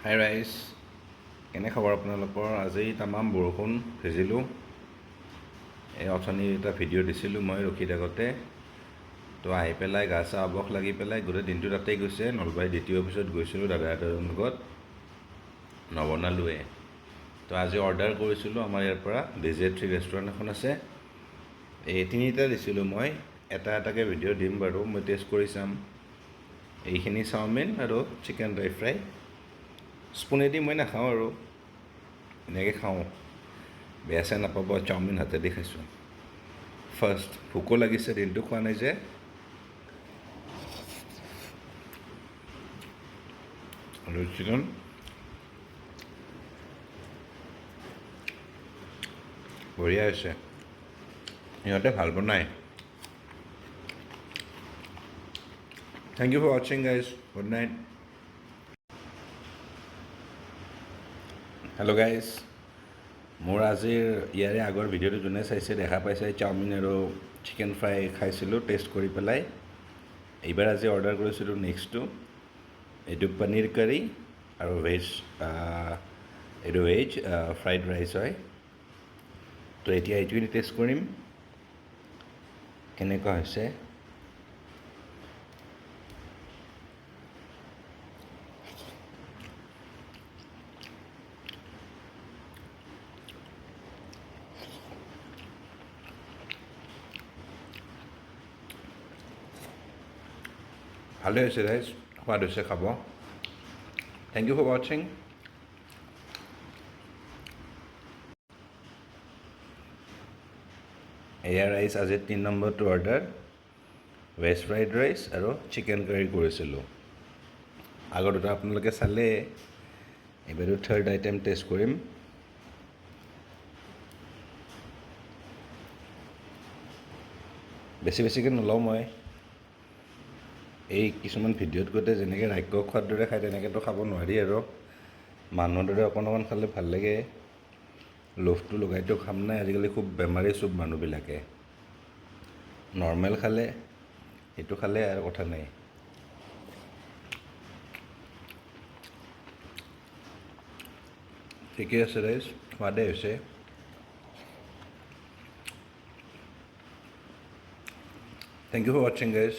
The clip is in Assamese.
হাই ৰাইজ, কেনে খবৰ আপোনালোকৰ? আজি তামাম বৰষুণ ভিজিলোঁ। এই অথনি এটা ভিডিঅ' দিছিলোঁ মই ৰখি থাকোঁতে, তো আহি পেলাই গা চা অৱস লাগি পেলাই গোটেই দিনটো তাতেই গৈছে। নলবাৰী দ্বিতীয় অফিচত গৈছিলোঁ দাদা এটাৰ লগত, নবনালোৱে। তো আজি অৰ্ডাৰ কৰিছিলোঁ আমাৰ ইয়াৰ পৰা DJ3 ৰেষ্টুৰেণ্ট এখন আছে। এই তিনিটা দিছিলোঁ মই, এটা এটাকৈ ভিডিঅ' দিম বাৰু, মই টেষ্ট কৰি চাম। এইখিনি চাওমিন আৰু চিকেন ড্ৰাই ফ্ৰাই। স্পুনেদি মই নাখাওঁ আৰু এনেকৈ খাওঁ, বেয়া চেয়া নাপাব। চাওমিন হাতেদি খাইছোঁ। ফাৰ্ষ্ট ভোকো লাগিছে, দিনটো খোৱা নাই যে। আৰু চিকেন বঢ়িয়া হৈছে, সিহঁতে ভাল বনায়। থেংক ইউ ফৰ ৱাচিং guys, good night. Hello' guys, মোৰ আজিৰ ইয়াৰে আগৰ ভিডিঅ'টো যোনে চাইছে দেখা পাইছে, চাওমিন আৰু চিকেন ফ্ৰাই খাইছিলোঁ টেষ্ট কৰি পেলাই। এইবাৰ আজি অৰ্ডাৰ কৰিছিলোঁ নেক্সটটো, এইটো পনীৰ কাৰী আৰু এইটো ভেজ ফ্ৰাইড ৰাইচ হয়। তো এতিয়া এইটোৱে টেষ্ট কৰিম কেনেকুৱা হৈছে। ভালে হৈছে ৰাইজ, সোৱাদ হৈছে, খাব। থেংক ইউ ফৰ ৱাচিং। এয়া ৰাইচ আজিৰ 3 নম্বৰটো অৰ্ডাৰ, ভেজ ফ্ৰাইড ৰাইচ আৰু চিকেন কাৰী কৰিছিলোঁ। আগৰ দুটা আপোনালোকে চালে, এইবাৰো থাৰ্ড আইটেম টেষ্ট কৰিম। বেছিকৈ নলওঁ মই। এই কিছুমান ভিডিঅ'ত গোটেই যেনেকৈ ৰাক্ষস খোৱাৰ দৰে খায় তেনেকৈতো খাব নোৱাৰি আৰু। মানুহৰ দৰে অকণ খালে ভাল লাগে। লোভটো লগাইতো খাম নাই, আজিকালি খুব বেমাৰী চব মানুহবিলাকে। নৰ্মেল খালে, সেইটো খালে আৰু কথা নাই। ঠিকে আছে ৰাইজ, সোৱাদে হৈছে। থেংক ইউ ফৰ ৱাচিং গাইজ।